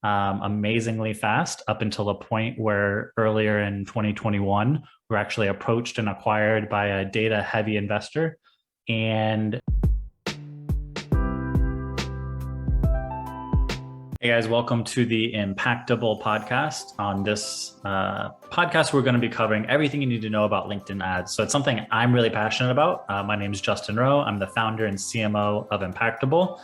amazingly fast up until the point where earlier in 2021, we're actually approached and acquired by a data heavy investor. And hey guys, welcome to the Impactable podcast. On this podcast, we're going to be covering everything you need to know about LinkedIn ads. So it's something I'm really passionate about. My name is Justin Rowe. I'm the founder and CMO of Impactable,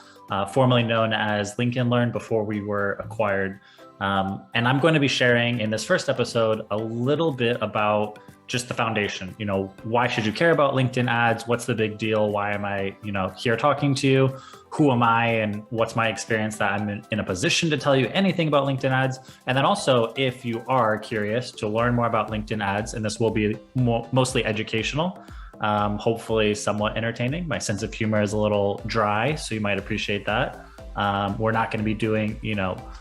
formerly known as LinkedIn Learn before we were acquired. And I'm going to be sharing in this first episode a little bit about just the foundation. Why should you care about LinkedIn ads? What's the big deal? Why am I, here talking to you? Who am I and what's my experience that I'm in a position to tell you anything about LinkedIn ads? And then also, if you are curious to learn more about LinkedIn ads, and this will be mostly educational, hopefully somewhat entertaining. My sense of humor is a little dry, so you might appreciate that. We're not going to be doing,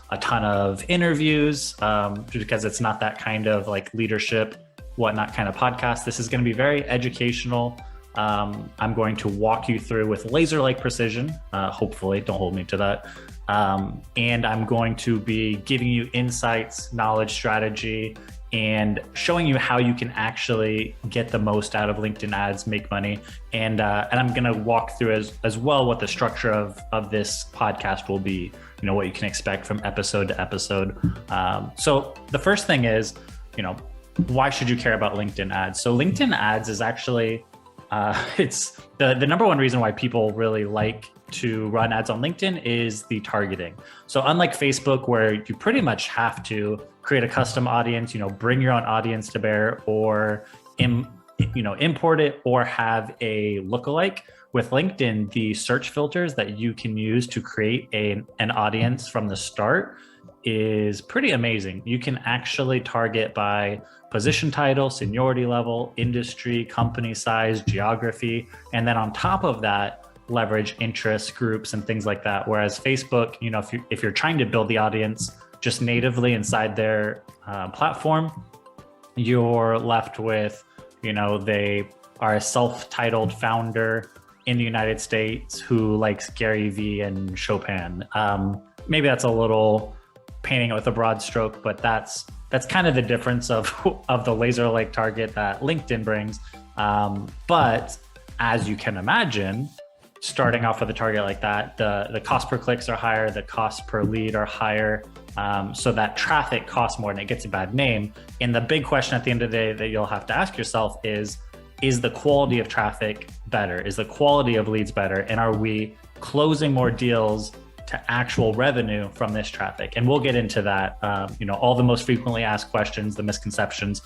a ton of interviews because it's not that kind of like leadership, whatnot kind of podcast. This is going to be very educational. I'm going to walk you through with laser-like precision, hopefully, don't hold me to that. And I'm going to be giving you insights, knowledge, strategy, and showing you how you can actually get the most out of LinkedIn ads, make money. And I'm going to walk through as well what the structure of this podcast will be, what you can expect from episode to episode. So the first thing is, why should you care about LinkedIn ads? So LinkedIn ads is actually, it's the number one reason why people really like to run ads on LinkedIn is the targeting. So unlike Facebook, where you pretty much have to create a custom audience, bring your own audience to bear, or import it, or have a lookalike, with LinkedIn, the search filters that you can use to create an audience from the start is pretty amazing. You can actually target by position title, seniority level, industry, company size, geography, and then on top of that, leverage interest groups and things like that. Whereas Facebook, if you're trying to build the audience just natively inside their platform, you're left with, they are a self-titled founder in the United States who likes Gary Vee and Chopin. Maybe that's a little painting it with a broad stroke, but that's kind of the difference of the laser-like target that LinkedIn brings. But as you can imagine, starting off with a target like that, the cost per clicks are higher, the cost per lead are higher. So that traffic costs more and it gets a bad name. And the big question at the end of the day that you'll have to ask yourself is the quality of traffic better? Is the quality of leads better? And are we closing more deals to actual revenue from this traffic? And we'll get into that, all the most frequently asked questions, the misconceptions.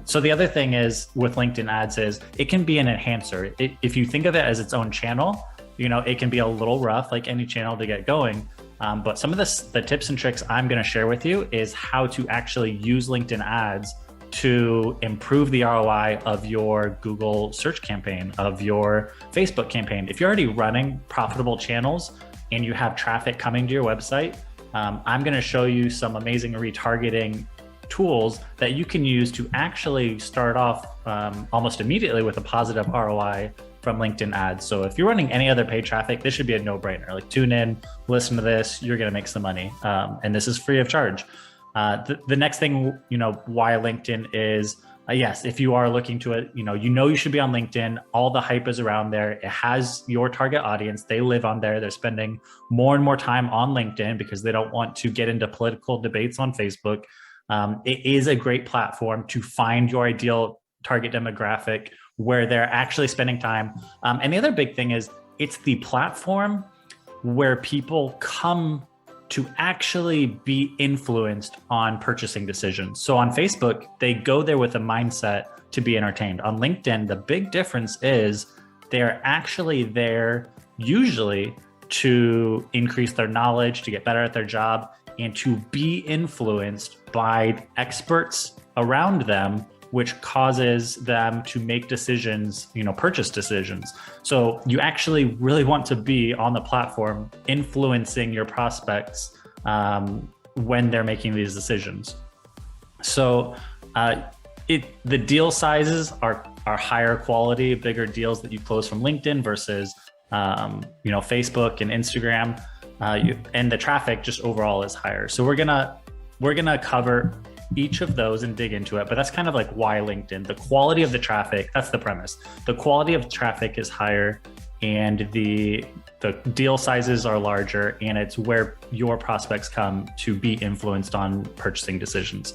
So the other thing is with LinkedIn ads is it can be an enhancer. If you think of it as its own channel, it can be a little rough like any channel to get going. But some of the tips and tricks I'm going to share with you is how to actually use LinkedIn ads to improve the ROI of your Google search campaign, of your Facebook campaign. If you're already running profitable channels and you have traffic coming to your website, I'm going to show you some amazing retargeting tools that you can use to actually start off almost immediately with a positive ROI from LinkedIn ads. So if you're running any other paid traffic, this should be a no-brainer. Like tune in, listen to this, you're going to make some money. And this is free of charge. The next thing, why LinkedIn is, yes, if you are looking to it, you should be on LinkedIn. All the hype is around there. It has your target audience. They live on there. They're spending more and more time on LinkedIn because they don't want to get into political debates on Facebook. It is a great platform to find your ideal target demographic where they're actually spending time. And the other big thing is it's the platform where people come to actually be influenced on purchasing decisions. So on Facebook, they go there with a mindset to be entertained. On LinkedIn, the big difference is they're actually there usually to increase their knowledge, to get better at their job, and to be influenced by experts around them, which causes them to make decisions, purchase decisions. So you actually really want to be on the platform influencing your prospects when they're making these decisions. So the deal sizes are higher quality, bigger deals that you close from LinkedIn versus Facebook and Instagram. and the traffic just overall is higher. So we're gonna cover each of those and dig into it, but that's kind of like why LinkedIn. The quality of the traffic, that's the premise. The quality of traffic is higher, and the deal sizes are larger, and it's where your prospects come to be influenced on purchasing decisions.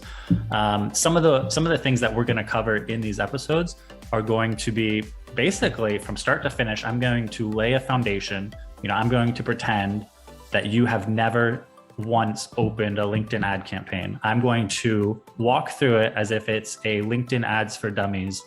Some of the things that we're going to cover in these episodes are going to be basically from start to finish. I'm going to lay a foundation. I'm going to pretend that you have never once opened a LinkedIn ad campaign. I'm going to walk through it as if it's a LinkedIn Ads for Dummies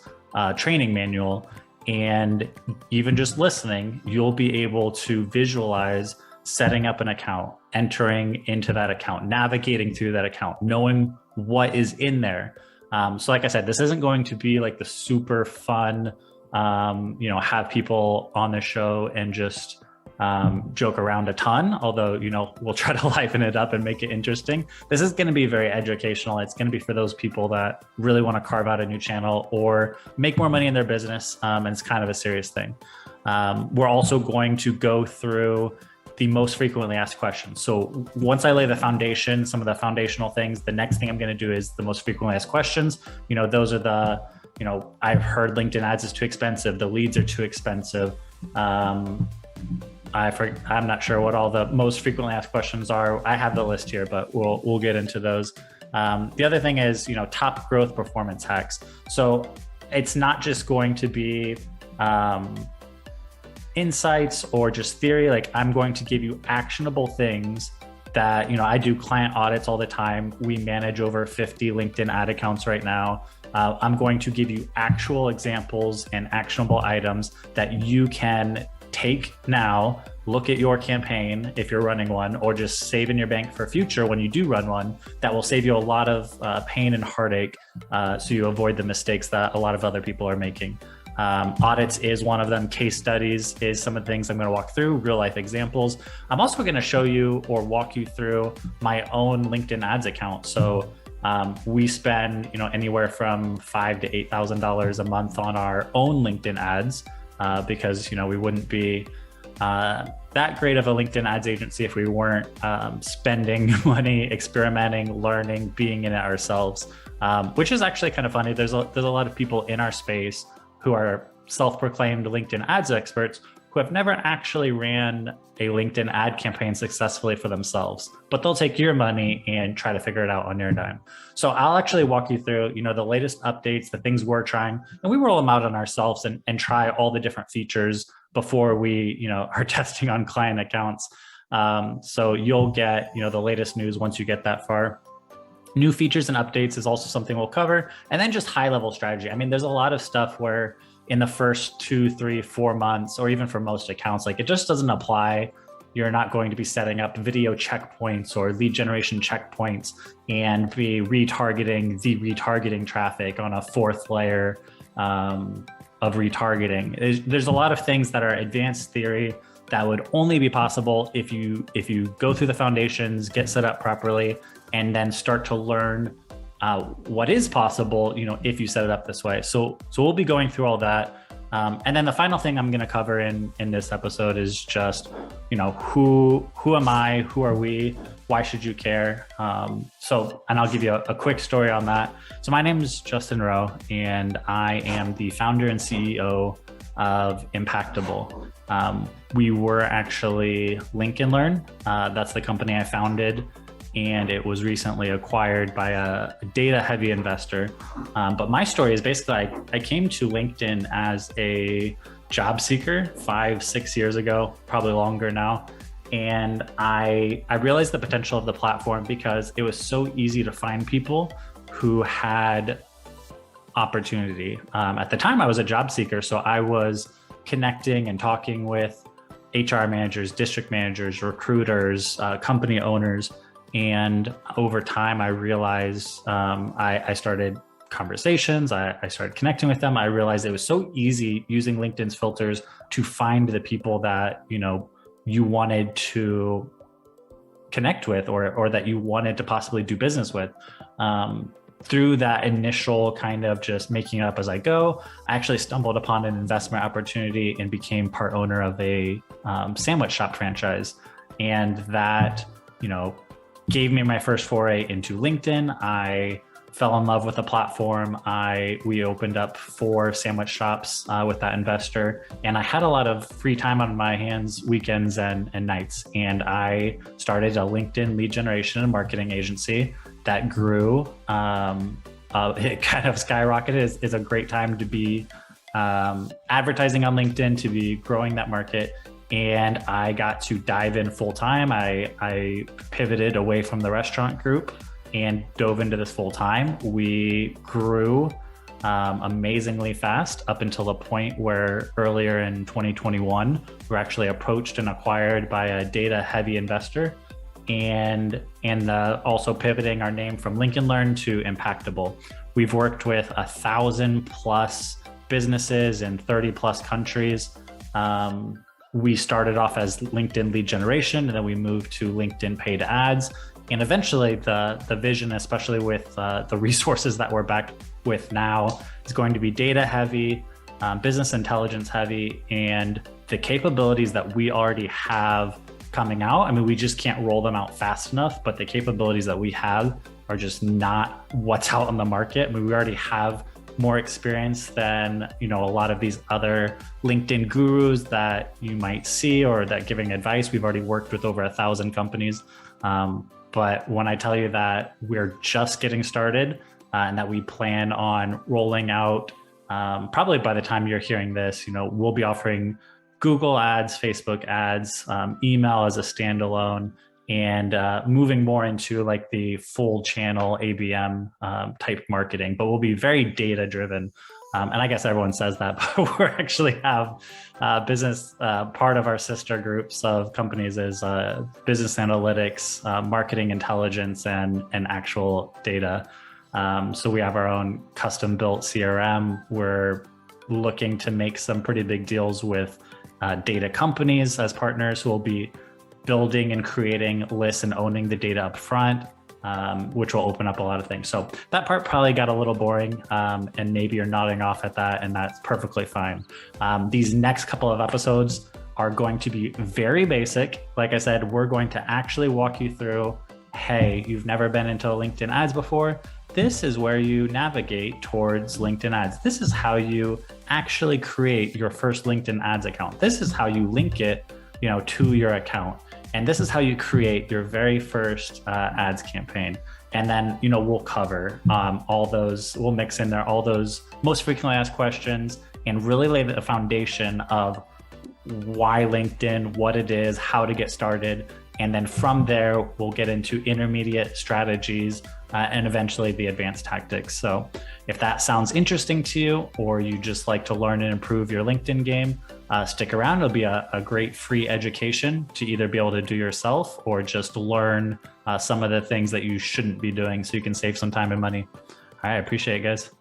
training manual. And even just listening, you'll be able to visualize setting up an account, entering into that account, navigating through that account, knowing what is in there. So like I said, this isn't going to be like the super fun, have people on the show and just joke around a ton, although, we'll try to liven it up and make it interesting. This is going to be very educational. It's going to be for those people that really want to carve out a new channel or make more money in their business. And it's kind of a serious thing. We're also going to go through the most frequently asked questions. So once I lay the foundation, some of the foundational things, the next thing I'm going to do is the most frequently asked questions. Those are the, I've heard LinkedIn ads is too expensive. The leads are too expensive. I'm not sure what all the most frequently asked questions are. I have the list here, but we'll get into those. The other thing is, top growth performance hacks. So it's not just going to be insights or just theory. Like, I'm going to give you actionable things that, I do client audits all the time. We manage over 50 LinkedIn ad accounts right now. I'm going to give you actual examples and actionable items that you can take now, look at your campaign if you're running one, or just save in your bank for future when you do run one. That will save you a lot of pain and heartache, so you avoid the mistakes that a lot of other people are making. Audits is one of them. Case studies is some of the things I'm going to walk through, real life examples. I'm also going to show you or walk you through my own LinkedIn ads account. So we spend anywhere from $5,000 to $8,000 a month on our own LinkedIn ads. Because we wouldn't be that great of a LinkedIn ads agency if we weren't spending money, experimenting, learning, being in it ourselves, which is actually kind of funny. There's a lot of people in our space who are self-proclaimed LinkedIn ads experts who have never actually ran a LinkedIn ad campaign successfully for themselves, but they'll take your money and try to figure it out on your dime. So I'll actually walk you through, the latest updates, the things we're trying, and we roll them out on ourselves and try all the different features before we, are testing on client accounts. So you'll get, the latest news once you get that far. New features and updates is also something we'll cover. And then just high level strategy. I mean, there's a lot of stuff where in the first 2, 3, 4 months, or even for most accounts, like it just doesn't apply. You're not going to be setting up video checkpoints or lead generation checkpoints and be retargeting the retargeting traffic on a fourth layer of retargeting. There's a lot of things that are advanced theory that would only be possible if you go through the foundations, get set up properly, and then start to learn what is possible, if you set it up this way. So we'll be going through all that. And then the final thing I'm going to cover in this episode is just, who am I? Who are we? Why should you care? And I'll give you a quick story on that. So my name is Justin Rowe, and I am the founder and CEO of Impactable. We were actually Link and Learn. That's the company I founded, and it was recently acquired by a data-heavy investor. But my story is basically I came to LinkedIn as a job seeker 5-6 years ago, probably longer now. And I realized the potential of the platform because it was so easy to find people who had opportunity. At the time, I was a job seeker, so I was connecting and talking with HR managers, district managers, recruiters, company owners. And over time, I realized I started conversations. I started connecting with them. I realized it was so easy using LinkedIn's filters to find the people that you wanted to connect with or that you wanted to possibly do business with. Through that initial kind of just making it up as I go, I actually stumbled upon an investment opportunity and became part owner of a sandwich shop franchise. And that, gave me my first foray into LinkedIn. I fell in love with the platform. We opened up 4 sandwich shops with that investor, and I had a lot of free time on my hands, weekends and nights. And I started a LinkedIn lead generation and marketing agency that grew. It kind of skyrocketed. It's a great time to be advertising on LinkedIn, to be growing that market. And I got to dive in full time. I pivoted away from the restaurant group and dove into this full time. We grew amazingly fast up until the point where earlier in 2021, we were actually approached and acquired by a data heavy investor, and also pivoting our name from Lincoln Learn to Impactable. We've worked with 1,000+ businesses in 30+ countries. We started off as LinkedIn lead generation, and then we moved to LinkedIn paid ads. And eventually the vision, especially with the resources that we're back with now, is going to be data heavy, business intelligence heavy, and the capabilities that we already have coming out. I mean, we just can't roll them out fast enough, but the capabilities that we have are just not what's out on the market. I mean, we already have more experience than a lot of these other LinkedIn gurus that you might see or that giving advice. We've already worked with over 1,000 companies. But when I tell you that we're just getting started and that we plan on rolling out, probably by the time you're hearing this, we'll be offering Google ads, Facebook ads, email as a standalone, and moving more into like the full channel ABM type marketing, but we'll be very data driven. And I guess everyone says that, but we actually have business, part of our sister groups of companies is business analytics, marketing intelligence, and actual data. So we have our own custom built CRM. We're looking to make some pretty big deals with data companies as partners who will be building and creating lists and owning the data up front, which will open up a lot of things. So that part probably got a little boring, and maybe you're nodding off at that, and that's perfectly fine. These next couple of episodes are going to be very basic. Like I said, we're going to actually walk you through, hey, you've never been into LinkedIn ads before. This is where you navigate towards LinkedIn ads. This is how you actually create your first LinkedIn ads account. This is how you link it, to your account. And this is how you create your very first ads campaign. And then, we'll cover all those, we'll mix in there all those most frequently asked questions and really lay the foundation of why LinkedIn, what it is, how to get started. And then from there, we'll get into intermediate strategies and eventually the advanced tactics. So if that sounds interesting to you, or you just like to learn and improve your LinkedIn game, stick around. It'll be a great free education to either be able to do yourself or just learn some of the things that you shouldn't be doing so you can save some time and money. All right, I appreciate it, guys.